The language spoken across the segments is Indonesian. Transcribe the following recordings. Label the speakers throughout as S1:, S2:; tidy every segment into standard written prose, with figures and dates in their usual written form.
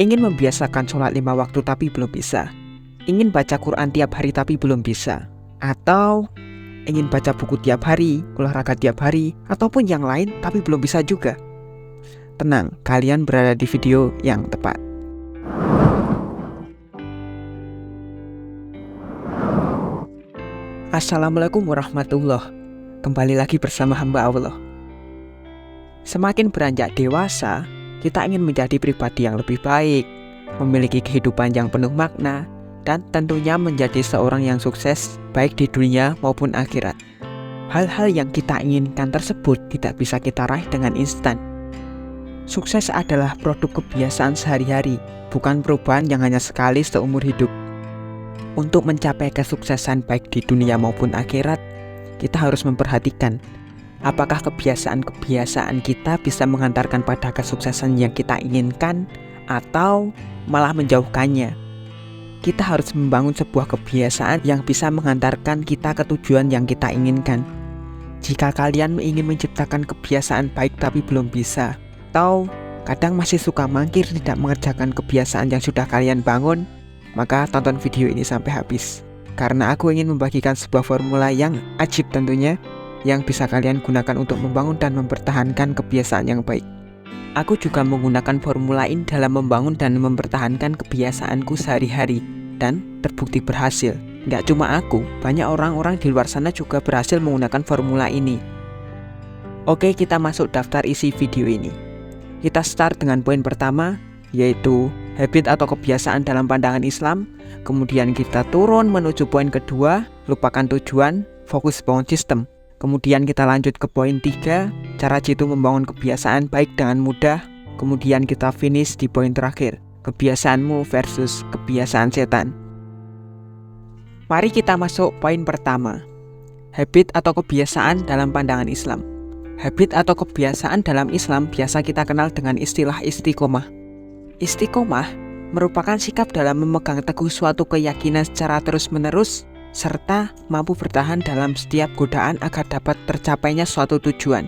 S1: Ingin membiasakan sholat 5 waktu tapi belum bisa. Ingin baca Quran tiap hari tapi belum bisa. Atau ingin baca buku tiap hari, olahraga tiap hari, ataupun yang lain tapi belum bisa juga. Tenang, kalian berada di video yang tepat. Assalamualaikum warahmatullahi. Kembali lagi bersama hamba Allah. Semakin beranjak dewasa, kita ingin menjadi pribadi yang lebih baik, memiliki kehidupan yang penuh makna, dan tentunya menjadi seorang yang sukses baik di dunia maupun akhirat. Hal-hal yang kita inginkan tersebut tidak bisa kita raih dengan instan. Sukses adalah produk kebiasaan sehari-hari, bukan perubahan yang hanya sekali seumur hidup. Untuk mencapai kesuksesan baik di dunia maupun akhirat, kita harus memperhatikan apakah kebiasaan-kebiasaan kita bisa mengantarkan pada kesuksesan yang kita inginkan atau malah menjauhkannya. Kita harus membangun sebuah kebiasaan yang bisa mengantarkan kita ke tujuan yang kita inginkan. Jika kalian ingin menciptakan kebiasaan baik tapi belum bisa, atau kadang masih suka mangkir tidak mengerjakan kebiasaan yang sudah kalian bangun, maka tonton video ini sampai habis. Karena aku ingin membagikan sebuah formula yang ajib tentunya, yang bisa kalian gunakan untuk membangun dan mempertahankan kebiasaan yang baik. Aku juga menggunakan formula ini dalam membangun dan mempertahankan kebiasaanku sehari-hari, dan terbukti berhasil. Nggak cuma aku, banyak orang-orang di luar sana juga berhasil menggunakan formula ini. Oke, kita masuk daftar isi video ini. Kita start dengan poin pertama, yaitu habit atau kebiasaan dalam pandangan Islam. Kemudian kita turun menuju poin kedua, lupakan tujuan, fokus bangun sistem. Kemudian kita lanjut ke poin 3, cara jitu membangun kebiasaan baik dengan mudah. Kemudian kita finish di poin terakhir, kebiasaanmu versus kebiasaan setan. Mari kita masuk poin pertama, habit atau kebiasaan dalam pandangan Islam. Habit atau kebiasaan dalam Islam biasa kita kenal dengan istilah istiqomah. Istiqomah merupakan sikap dalam memegang teguh suatu keyakinan secara terus-menerus, serta mampu bertahan dalam setiap godaan agar dapat tercapainya suatu tujuan.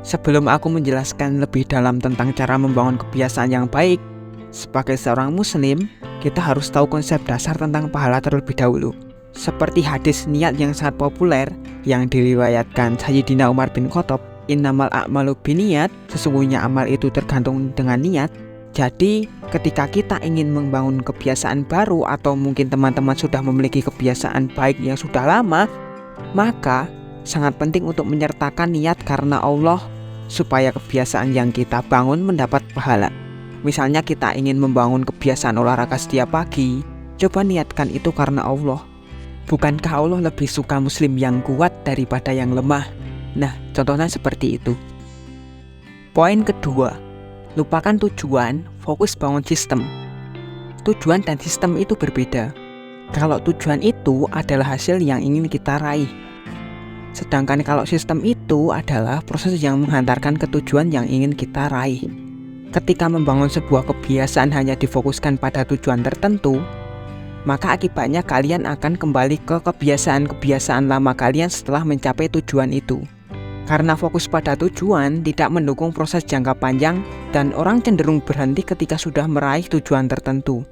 S1: Sebelum aku menjelaskan lebih dalam tentang cara membangun kebiasaan yang baik, sebagai seorang muslim, kita harus tahu konsep dasar tentang pahala terlebih dahulu. Seperti hadis niat yang sangat populer yang diriwayatkan Sayyidina Umar bin Khattab, innamal a'malu binniyat, sesungguhnya amal itu tergantung dengan niat. Jadi, ketika kita ingin membangun kebiasaan baru atau mungkin teman-teman sudah memiliki kebiasaan baik yang sudah lama, maka sangat penting untuk menyertakan niat karena Allah supaya kebiasaan yang kita bangun mendapat pahala. Misalnya kita ingin membangun kebiasaan olahraga setiap pagi, coba niatkan itu karena Allah. Bukankah Allah lebih suka muslim yang kuat daripada yang lemah? Nah, contohnya seperti itu. Poin kedua, lupakan tujuan, fokus bangun sistem. Tujuan dan sistem itu berbeda. Kalau tujuan itu adalah hasil yang ingin kita raih, sedangkan kalau sistem itu adalah proses yang menghantarkan ke tujuan yang ingin kita raih. Ketika membangun sebuah kebiasaan hanya difokuskan pada tujuan tertentu, maka akibatnya kalian akan kembali ke kebiasaan-kebiasaan lama kalian setelah mencapai tujuan itu. Karena fokus pada tujuan tidak mendukung proses jangka panjang dan orang cenderung berhenti ketika sudah meraih tujuan tertentu.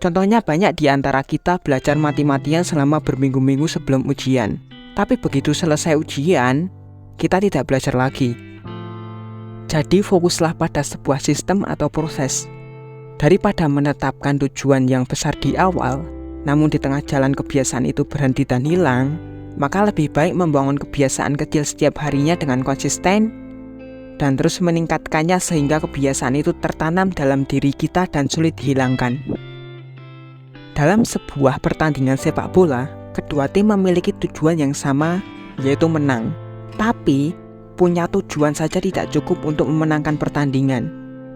S1: Contohnya banyak di antara kita belajar mati-matian selama berminggu-minggu sebelum ujian. Tapi begitu selesai ujian, kita tidak belajar lagi. Jadi fokuslah pada sebuah sistem atau proses. Daripada menetapkan tujuan yang besar di awal, namun di tengah jalan kebiasaan itu berhenti dan hilang, maka lebih baik membangun kebiasaan kecil setiap harinya dengan konsisten dan terus meningkatkannya sehingga kebiasaan itu tertanam dalam diri kita dan sulit dihilangkan. Dalam sebuah pertandingan sepak bola, kedua tim memiliki tujuan yang sama, yaitu menang. Tapi, punya tujuan saja tidak cukup untuk memenangkan pertandingan.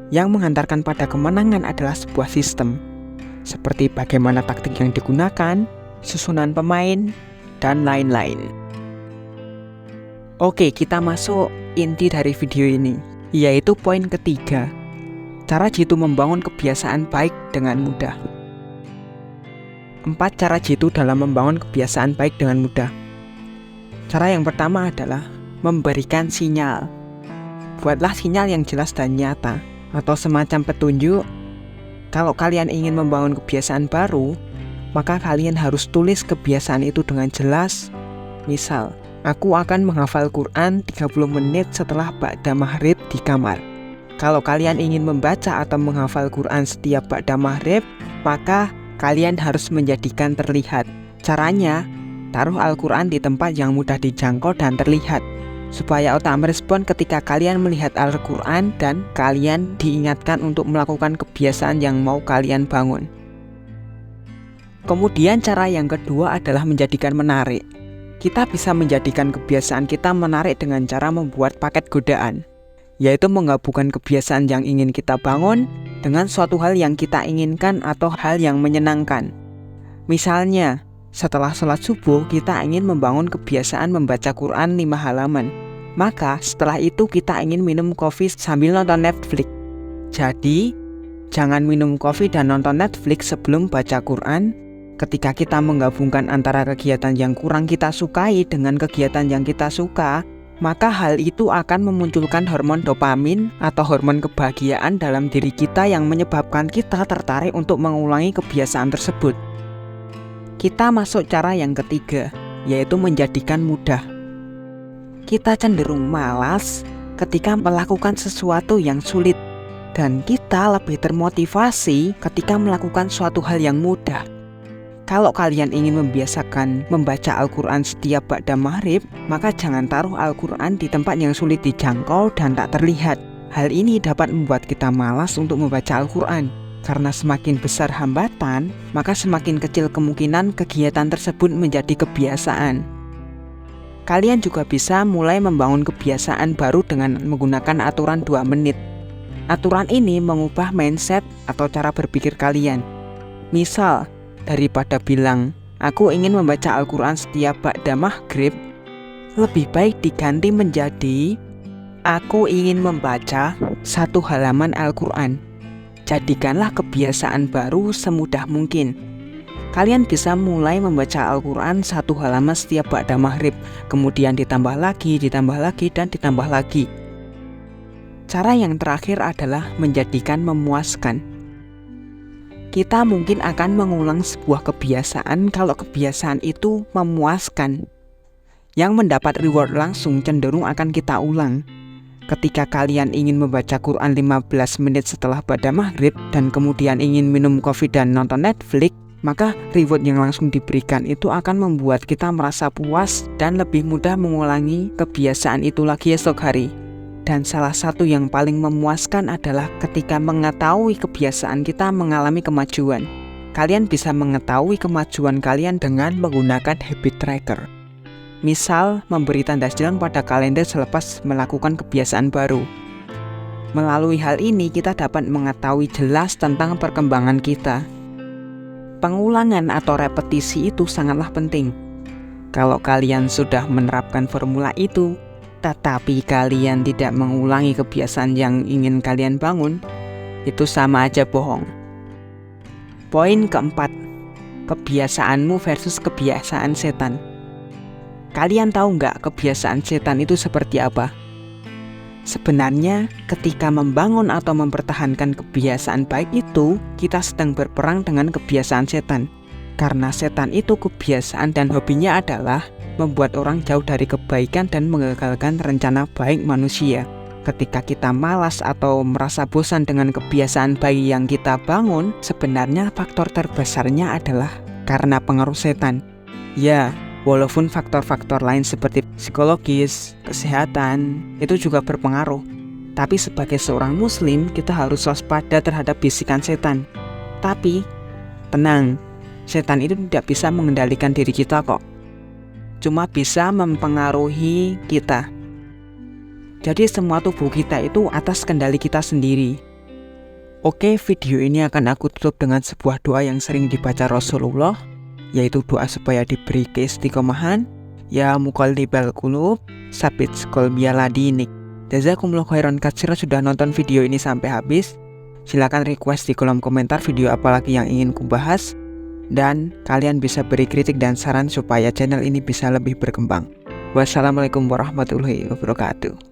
S1: Yang menghantarkan pada kemenangan adalah sebuah sistem, seperti bagaimana taktik yang digunakan, susunan pemain, dan lain-lain. Oke, kita masuk inti dari video ini, yaitu poin ketiga, cara jitu membangun kebiasaan baik dengan mudah. 4 cara jitu dalam membangun kebiasaan baik dengan mudah. Cara yang pertama adalah memberikan sinyal. Buatlah sinyal yang jelas dan nyata, atau semacam petunjuk Kalau kalian ingin membangun kebiasaan baru, maka kalian harus tulis kebiasaan itu dengan jelas. Misal, aku akan menghafal Quran 30 menit setelah ba'da maghrib di kamar. Kalau kalian ingin membaca atau menghafal Quran setiap ba'da maghrib, maka kalian harus menjadikan terlihat. Caranya, taruh Al-Quran di tempat yang mudah dijangkau dan terlihat, supaya otak merespon ketika kalian melihat Al-Quran dan kalian diingatkan untuk melakukan kebiasaan yang mau kalian bangun. Kemudian cara yang kedua adalah menjadikan menarik. Kita bisa menjadikan kebiasaan kita menarik dengan cara membuat paket godaan, yaitu menggabungkan kebiasaan yang ingin kita bangun dengan suatu hal yang kita inginkan atau hal yang menyenangkan. Misalnya, setelah sholat subuh kita ingin membangun kebiasaan membaca Quran 5 halaman. Maka setelah itu kita ingin minum kopi sambil nonton Netflix. Jadi, jangan minum kopi dan nonton Netflix sebelum baca Quran. Ketika kita menggabungkan antara kegiatan yang kurang kita sukai dengan kegiatan yang kita suka, maka hal itu akan memunculkan hormon dopamin atau hormon kebahagiaan dalam diri kita yang menyebabkan kita tertarik untuk mengulangi kebiasaan tersebut. Kita masuk cara yang ketiga, yaitu menjadikan mudah. Kita cenderung malas ketika melakukan sesuatu yang sulit, dan kita lebih termotivasi ketika melakukan suatu hal yang mudah. Kalau kalian ingin membiasakan membaca Al-Quran setiap ba'da maghrib, maka jangan taruh Al-Quran di tempat yang sulit dijangkau dan tak terlihat. Hal ini dapat membuat kita malas untuk membaca Al-Quran. Karena semakin besar hambatan, maka semakin kecil kemungkinan kegiatan tersebut menjadi kebiasaan. Kalian juga bisa mulai membangun kebiasaan baru dengan menggunakan aturan 2 menit. Aturan ini mengubah mindset atau cara berpikir kalian. Misal, daripada bilang, aku ingin membaca Al-Quran setiap ba'da maghrib, lebih baik diganti menjadi, aku ingin membaca 1 halaman Al-Quran. Jadikanlah kebiasaan baru semudah mungkin. Kalian bisa mulai membaca Al-Quran 1 halaman setiap ba'da maghrib, kemudian ditambah lagi, dan ditambah lagi. Cara yang terakhir adalah menjadikan memuaskan. Kita mungkin akan mengulang sebuah kebiasaan kalau kebiasaan itu memuaskan. Yang mendapat reward langsung cenderung akan kita ulang. Ketika kalian ingin membaca Quran 15 menit setelah ba'da maghrib dan kemudian ingin minum kopi dan nonton Netflix, maka reward yang langsung diberikan itu akan membuat kita merasa puas dan lebih mudah mengulangi kebiasaan itu lagi esok hari. Dan salah satu yang paling memuaskan adalah ketika mengetahui kebiasaan kita mengalami kemajuan. Kalian bisa mengetahui kemajuan kalian dengan menggunakan habit tracker. Misal, memberi tanda jalan pada kalender selepas melakukan kebiasaan baru. Melalui hal ini kita dapat mengetahui jelas tentang perkembangan kita. Pengulangan atau repetisi itu sangatlah penting. Kalau kalian sudah menerapkan formula itu, tetapi kalian tidak mengulangi kebiasaan yang ingin kalian bangun, itu sama aja bohong. Poin keempat, kebiasaanmu versus kebiasaan setan. Kalian tahu nggak kebiasaan setan itu seperti apa? Sebenarnya ketika membangun atau mempertahankan kebiasaan baik itu, kita sedang berperang dengan kebiasaan setan. Karena setan itu kebiasaan dan hobinya adalah membuat orang jauh dari kebaikan dan mengagalkan rencana baik manusia. Ketika kita malas atau merasa bosan dengan kebiasaan baik yang kita bangun, sebenarnya faktor terbesarnya adalah karena pengaruh setan. Ya, walaupun faktor-faktor lain seperti psikologis, kesehatan, itu juga berpengaruh. Tapi sebagai seorang muslim, kita harus waspada terhadap bisikan setan. Tapi, tenang, setan itu tidak bisa mengendalikan diri kita kok. Cuma bisa mempengaruhi kita. Jadi semua tubuh kita itu atas kendali kita sendiri. Oke, video ini akan aku tutup dengan sebuah doa yang sering dibaca Rasulullah, yaitu doa supaya diberi keistiqomahan. Ya muqallibal qulub, tsabit qalbi ala dinik. Jazakumullah khairan katsiran sudah nonton video ini sampai habis. Silakan request di kolom komentar video apalagi yang ingin kubahas. Dan kalian bisa beri kritik dan saran supaya channel ini bisa lebih berkembang. Wassalamualaikum warahmatullahi wabarakatuh.